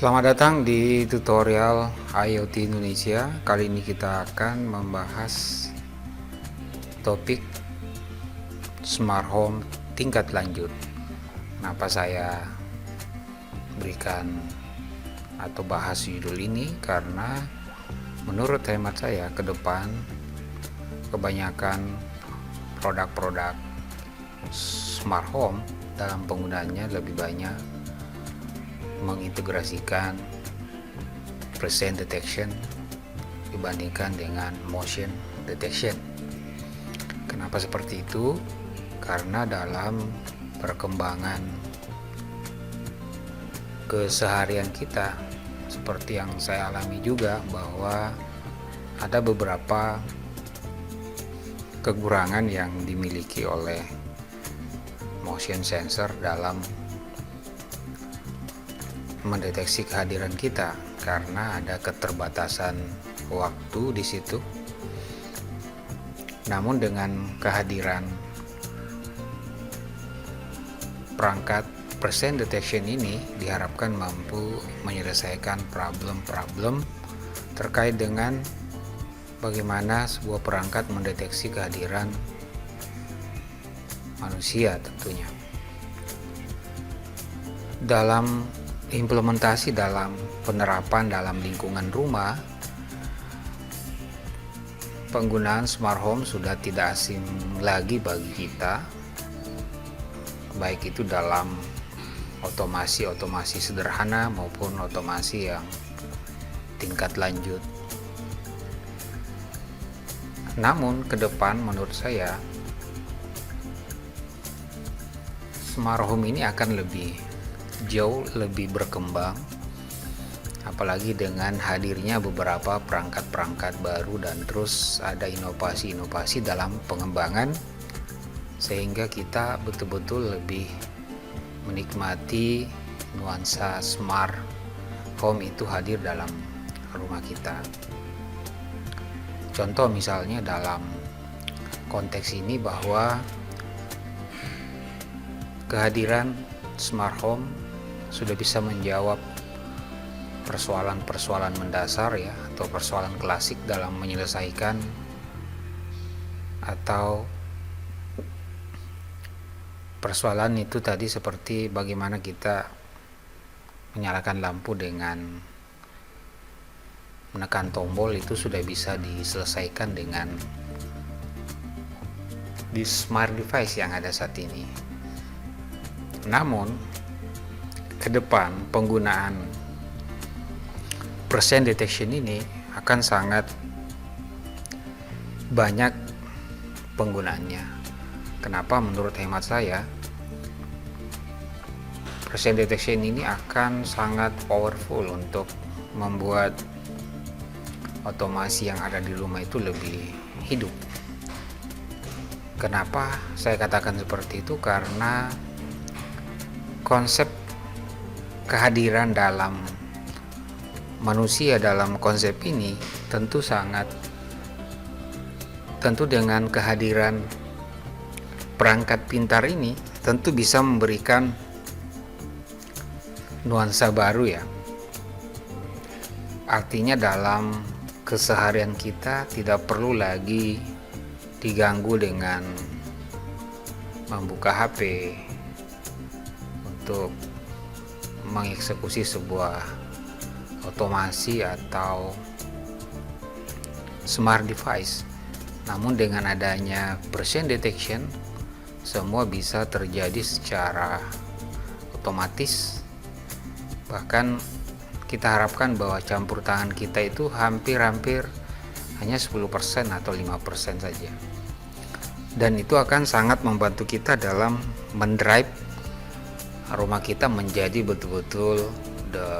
Selamat datang di tutorial IoT Indonesia. Kali ini kita akan membahas topik smart home tingkat lanjut. Kenapa saya berikan atau bahas judul ini? Karena menurut hemat saya ke depan kebanyakan produk-produk smart home dalam penggunaannya lebih banyak mengintegrasikan presence detection dibandingkan dengan motion detection. Kenapa seperti itu? Karena dalam perkembangan keseharian kita, seperti yang saya alami juga, bahwa ada beberapa kekurangan yang dimiliki oleh motion sensor dalam mendeteksi kehadiran kita, karena ada keterbatasan waktu di situ. Namun dengan kehadiran perangkat presence detection ini diharapkan mampu menyelesaikan problem-problem terkait dengan bagaimana sebuah perangkat mendeteksi kehadiran manusia tentunya. Dalam implementasi dalam penerapan dalam lingkungan rumah, penggunaan smart home sudah tidak asing lagi bagi kita, baik itu dalam otomasi sederhana maupun otomasi yang tingkat lanjut. Namun ke depan menurut saya smart home ini akan jauh lebih berkembang, apalagi dengan hadirnya beberapa perangkat-perangkat baru dan terus ada inovasi-inovasi dalam pengembangan, sehingga kita betul-betul lebih menikmati nuansa smart home itu hadir dalam rumah kita. Contoh misalnya dalam konteks ini, bahwa kehadiran smart home sudah bisa menjawab persoalan-persoalan mendasar ya, atau persoalan klasik dalam menyelesaikan atau persoalan itu tadi, seperti bagaimana kita menyalakan lampu dengan menekan tombol, itu sudah bisa diselesaikan dengan di smart device yang ada saat ini. Namun ke depan penggunaan presence detection ini akan sangat banyak penggunaannya. Kenapa? Menurut hemat saya presence detection ini akan sangat powerful untuk membuat otomasi yang ada di rumah itu lebih hidup. Kenapa saya katakan seperti itu? Karena konsep kehadiran dalam manusia dalam konsep ini tentu dengan kehadiran perangkat pintar ini tentu bisa memberikan nuansa baru ya. Artinya dalam keseharian kita tidak perlu lagi diganggu dengan membuka HP untuk mengeksekusi sebuah otomasi atau smart device. Namun dengan adanya presence detection, semua bisa terjadi secara otomatis. Bahkan kita harapkan bahwa campur tangan kita itu hampir hanya 10% atau 5% saja. Dan itu akan sangat membantu kita dalam mendrive rumah kita menjadi betul-betul the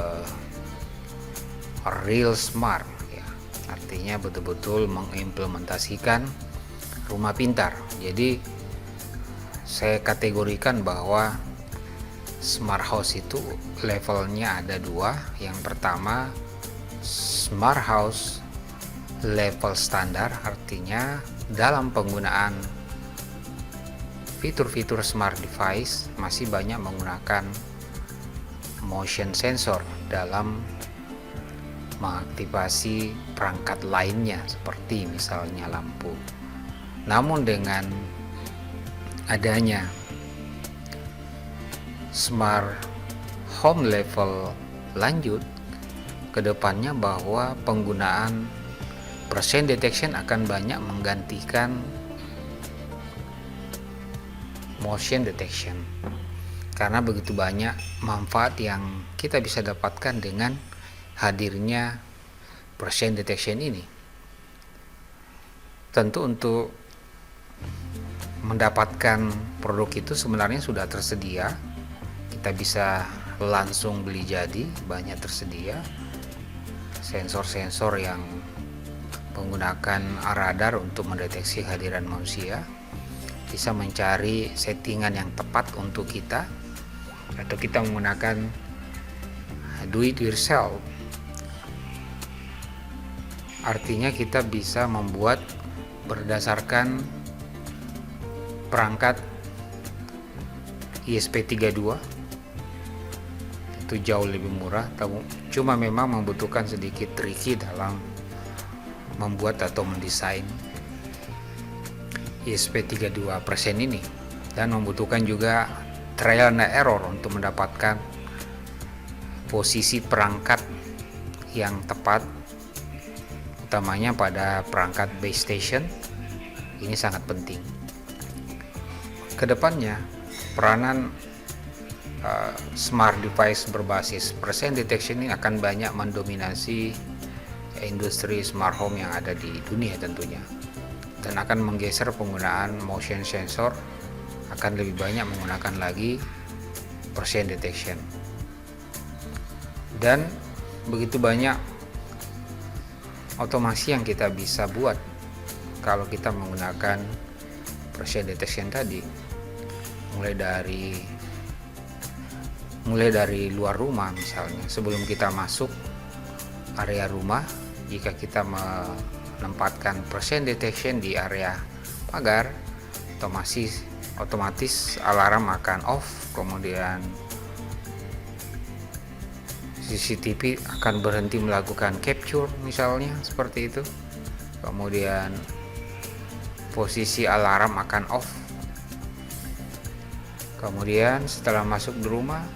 real smart ya. Artinya betul-betul mengimplementasikan rumah pintar. Jadi saya kategorikan bahwa smart house itu levelnya ada dua. Yang pertama smart house level standar, artinya dalam penggunaan fitur-fitur smart device masih banyak menggunakan motion sensor dalam mengaktifasi perangkat lainnya seperti misalnya lampu. Namun dengan adanya smart home level lanjut, kedepannya bahwa penggunaan presence detection akan banyak menggantikan motion detection, karena begitu banyak manfaat yang kita bisa dapatkan dengan hadirnya presence detection ini. Tentu untuk mendapatkan produk itu sebenarnya sudah tersedia, kita bisa langsung beli jadi, banyak tersedia sensor-sensor yang menggunakan radar untuk mendeteksi kehadiran manusia. Bisa mencari settingan yang tepat untuk kita, atau kita menggunakan do it yourself. Artinya kita bisa membuat berdasarkan perangkat ESP32, itu jauh lebih murah, cuma memang membutuhkan sedikit tricky dalam membuat atau mendesain ESP32 presence ini, dan membutuhkan juga trial and error untuk mendapatkan posisi perangkat yang tepat, utamanya pada perangkat base station. Ini sangat penting. Kedepannya peranan smart device berbasis presence detection ini akan banyak mendominasi industri smart home yang ada di dunia tentunya, dan akan menggeser penggunaan motion sensor, akan lebih banyak menggunakan lagi presence detection. Dan begitu banyak otomasi yang kita bisa buat kalau kita menggunakan presence detection tadi, mulai dari luar rumah. Misalnya sebelum kita masuk area rumah, jika kita menempatkan presence detection di area pagar, otomatis alarm akan off, kemudian CCTV akan berhenti melakukan capture misalnya seperti itu, kemudian posisi alarm akan off, kemudian setelah masuk di rumah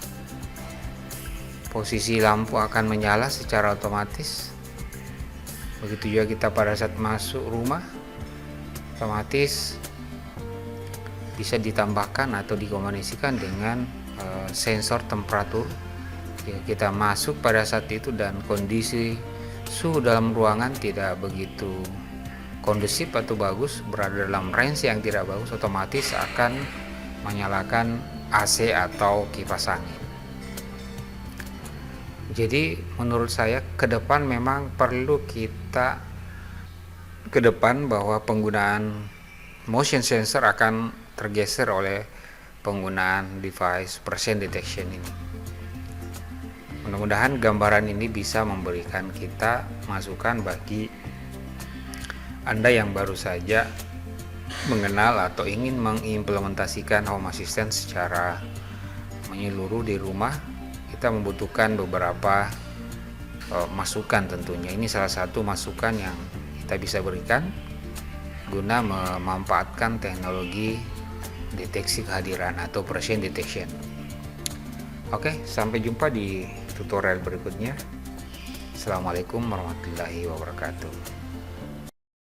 posisi lampu akan menyala secara otomatis. Begitu juga kita pada saat masuk rumah, otomatis bisa ditambahkan atau dikomunikasikan dengan sensor temperatur. Jika kita masuk pada saat itu dan kondisi suhu dalam ruangan tidak begitu kondusif atau bagus, berada dalam range yang tidak bagus, otomatis akan menyalakan AC atau kipas angin. Jadi menurut saya ke depan memang perlu kita bahwa penggunaan motion sensor akan tergeser oleh penggunaan device presence detection ini. Mudah-mudahan gambaran ini bisa memberikan kita masukan bagi Anda yang baru saja mengenal atau ingin mengimplementasikan home assistant secara menyeluruh di rumah. Kita membutuhkan beberapa masukan tentunya. Ini salah satu masukan yang kita bisa berikan guna memanfaatkan teknologi deteksi kehadiran atau presence detection. Oke, sampai jumpa di tutorial berikutnya. Assalamualaikum warahmatullahi wabarakatuh.